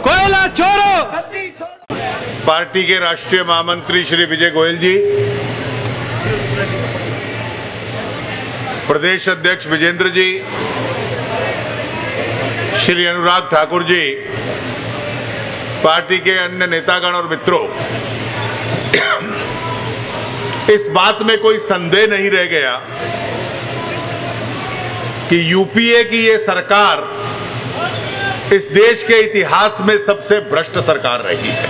कोयला छोड़ो। पार्टी के राष्ट्रीय महामंत्री श्री विजय गोयल जी, प्रदेश अध्यक्ष विजेंद्र जी, श्री अनुराग ठाकुर जी, पार्टी के अन्य नेतागण और मित्रों, इस बात में कोई संदेह नहीं रह गया कि यूपीए की ये सरकार इस देश के इतिहास में सबसे भ्रष्ट सरकार रही है।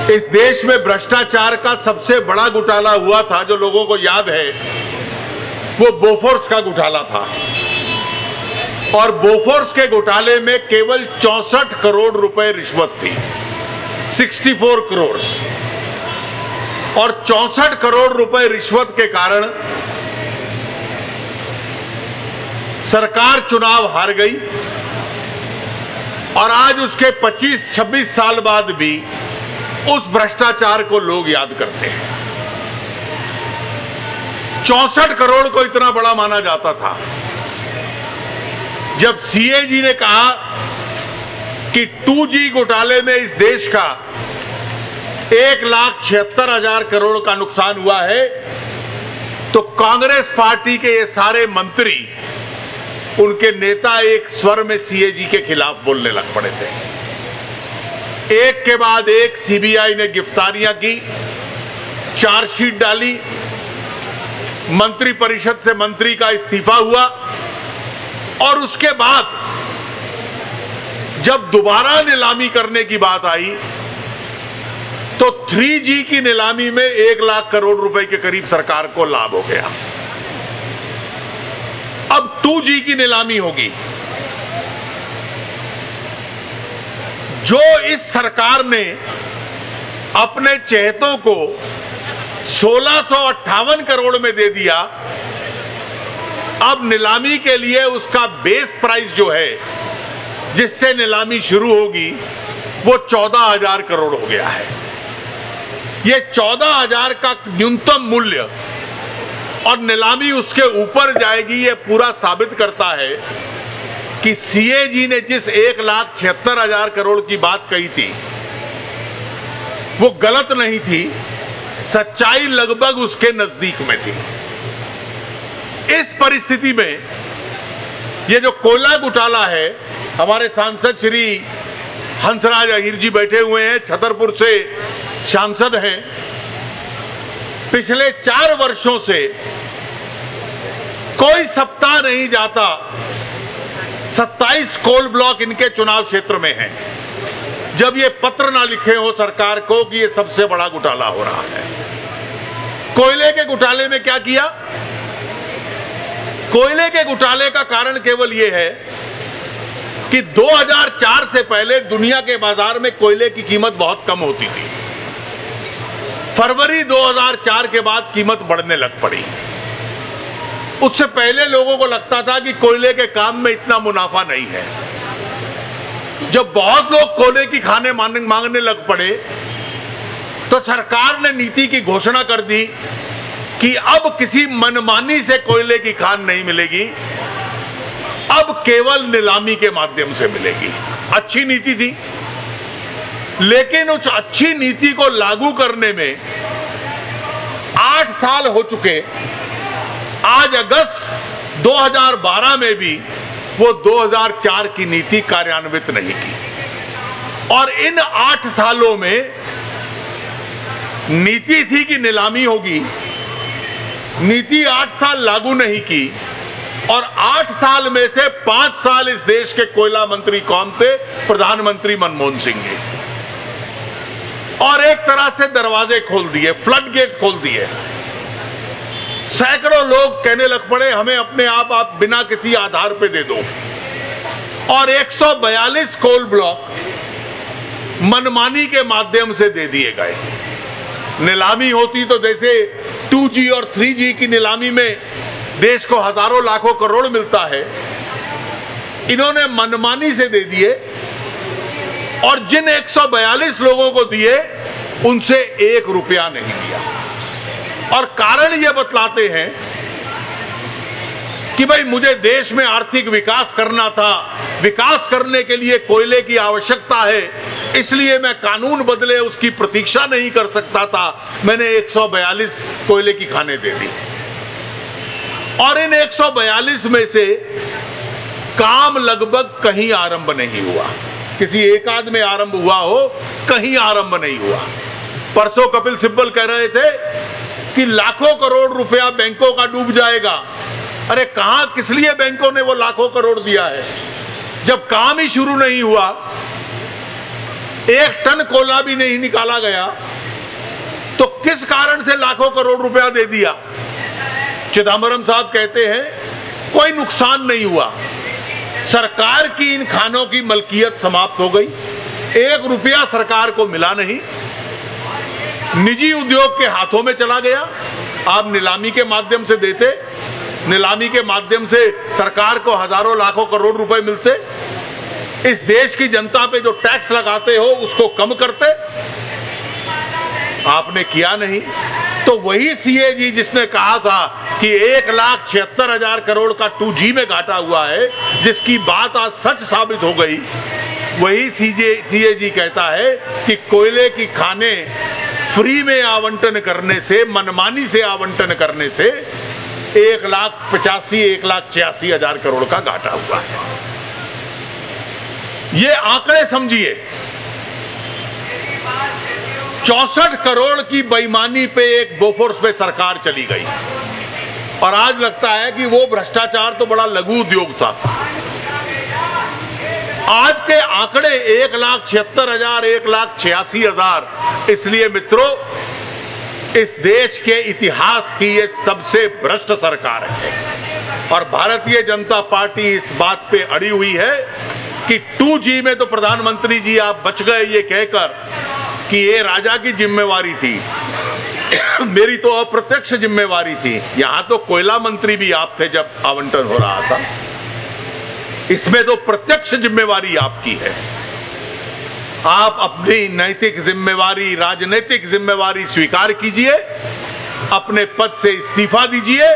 इस देश में भ्रष्टाचार का सबसे बड़ा घोटाला हुआ था, जो लोगों को याद है, वो बोफोर्स का घोटाला था। और बोफोर्स के घोटाले में केवल 64 करोड़ रुपए रिश्वत थी, 64 करोड़। और 64 करोड़ रुपए रिश्वत के कारण सरकार चुनाव हार गई। और आज उसके 25-26 साल बाद भी उस भ्रष्टाचार को लोग याद करते हैं। 64 करोड़ को इतना बड़ा माना जाता था। जब सीएजी ने कहा कि 2G घोटाले में इस देश का 1,76,000 करोड़ का नुकसान हुआ है, तो कांग्रेस पार्टी के ये सारे मंत्री, उनके नेता एक स्वर में सीएजी के खिलाफ बोलने लग पड़े थे। एक के बाद एक सीबीआई ने गिरफ्तारियां की, चार्जशीट डाली, मंत्री परिषद से मंत्री का इस्तीफा हुआ। और उसके बाद जब दोबारा नीलामी करने की बात आई, तो 3G की नीलामी में 1 लाख करोड़ रुपए के करीब सरकार को लाभ हो गया। अब 2G की नीलामी होगी। जो इस सरकार ने अपने चहेतों को 1658 करोड़ में दे दिया, अब नीलामी के लिए उसका बेस प्राइस जो है, जिससे नीलामी शुरू होगी, वो 14,000 करोड़ हो गया है। ये 14,000 का न्यूनतम मूल्य और नीलामी उसके ऊपर जाएगी, ये पूरा साबित करता है कि सीएजी ने जिस 1,76,000 करोड़ की बात कही थी, वो गलत नहीं थी, सच्चाई लगभग उसके नजदीक में थी। इस परिस्थिति में ये जो कोयला घोटाला है, हमारे सांसद श्री हंसराज अहीर जी बैठे हुए हैं, छतरपुर से सांसद हैं। पिछले 4 वर्षों से कोई सप्ताह नहीं जाता, 27 कोल ब्लॉक इनके चुनाव क्षेत्र में हैं, जब ये पत्र ना लिखे हो सरकार को कि ये सबसे बड़ा घोटाला हो रहा है। कोयले के घोटाले में क्या किया? कोयले के घोटाले का कारण केवल ये है कि 2004 से पहले दुनिया के बाजार में कोयले की कीमत बहुत कम होती थी। फरवरी 2004 के बाद कीमत बढ़ने लग पड़ी। उससे पहले लोगों को लगता था कि कोयले के काम में इतना मुनाफा नहीं है। जब बहुत लोग कोयले की खाने मांगने लग पड़े, तो सरकार ने नीति की घोषणा कर दी कि अब किसी मनमानी से कोयले की खान नहीं मिलेगी, अब केवल नीलामी के माध्यम से मिलेगी। अच्छी नीति थी, लेकिन उस अच्छी नीति को लागू करने में 8 साल हो चुके। आज अगस्त 2012 में भी वो 2004 की नीति कार्यान्वित नहीं की। और इन 8 सालों में नीति थी कि नीलामी होगी, नीति 8 साल लागू नहीं की। और 8 साल में से 5 साल इस देश के कोयला मंत्री कौन थे? प्रधानमंत्री मनमोहन सिंह जी। और एक तरह से दरवाजे खोल दिए, फ्लड गेट खोल दिए। सैकड़ों लोग कहने लग पड़े हमें अपने आप बिना किसी आधार पे दे दो। और 142 कोल ब्लॉक मनमानी के माध्यम से दे दिए गए। नीलामी होती तो जैसे 2G और 3G की नीलामी में देश को हजारों लाखों करोड़ मिलता है, इन्होंने मनमानी से दे दिए। और जिन 142 लोगों को दिए, उनसे 1 रुपया नहीं लिया। और कारण ये बतलाते हैं कि भाई मुझे देश में आर्थिक विकास करना था, विकास करने के लिए कोयले की आवश्यकता है, इसलिए मैं कानून बदले उसकी प्रतीक्षा नहीं कर सकता था, मैंने 142 कोयले की खानें दे दी। और इन 142 में से काम लगभग कहीं आरंभ नहीं हुआ, किसी एक आध में आरंभ हुआ हो, कहीं आरंभ नहीं हुआ। परसों कपिल सिब्बल कह रहे थे कि लाखों करोड़ रुपया बैंकों का डूब जाएगा। अरे कहां, किस लिए बैंकों ने वो लाखों करोड़ दिया है जब काम ही शुरू नहीं हुआ, 1 टन कोयला भी नहीं निकाला गया, तो किस कारण से लाखों करोड़ रुपया दे दिया? चिदंबरम साहब कहते हैं कोई नुकसान नहीं हुआ, सरकार की इन खानों की मलकियत समाप्त हो गई, 1 रुपया सरकार को मिला नहीं, निजी उद्योग के हाथों में चला गया। आप नीलामी के माध्यम से देते, नीलामी के माध्यम से सरकार को हजारों लाखों करोड़ रुपए मिलते, इस देश की जनता पे जो टैक्स लगाते हो उसको कम करते, आपने किया नहीं। तो वही सीएजी जिसने कहा था कि 1,76,000 करोड़ का 2G में घाटा हुआ है, जिसकी बात आज सच साबित हो गई, वही सीएजी कहता है कि कोयले की खानें फ्री में आवंटन करने से, मनमानी से आवंटन करने से 1,85,000 करोड़ का घाटा हुआ है। ये आंकड़े समझिए, 64 करोड़ की बेईमानी पे एक बोफोर्स पे सरकार चली गई, और आज लगता है कि वो भ्रष्टाचार तो बड़ा लघु उद्योग था। आज के आंकड़े 1,76,000, 1,86,000, इसलिए मित्रों इस देश के इतिहास की ये सबसे भ्रष्ट सरकार है। और भारतीय जनता पार्टी इस बात पे अड़ी हुई है कि 2G में तो प्रधानमंत्री जी आप बच गए ये कहकर कि ये राजा की जिम्मेवारी थी, मेरी तो अप्रत्यक्ष जिम्मेवारी थी। यहां तो कोयला मंत्री भी आप थे जब आवंटन हो रहा था, इसमें तो प्रत्यक्ष जिम्मेवारी आपकी है। आप अपनी नैतिक जिम्मेवारी, राजनीतिक जिम्मेवारी स्वीकार कीजिए, अपने पद से इस्तीफा दीजिए,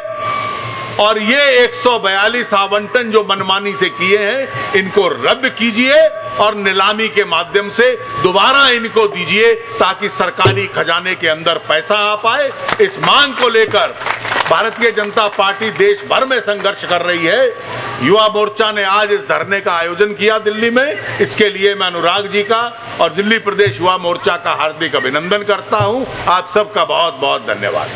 और ये 142 आवंटन जो मनमानी से किए हैं इनको रद्द कीजिए और नीलामी के माध्यम से दोबारा इनको दीजिए, ताकि सरकारी खजाने के अंदर पैसा आ पाए। इस मांग को लेकर भारतीय जनता पार्टी देश भर में संघर्ष कर रही है। युवा मोर्चा ने आज इस धरने का आयोजन किया दिल्ली में, इसके लिए मैं अनुराग जी का और दिल्ली प्रदेश युवा मोर्चा का हार्दिक अभिनंदन करता हूं। आप सबका बहुत बहुत धन्यवाद।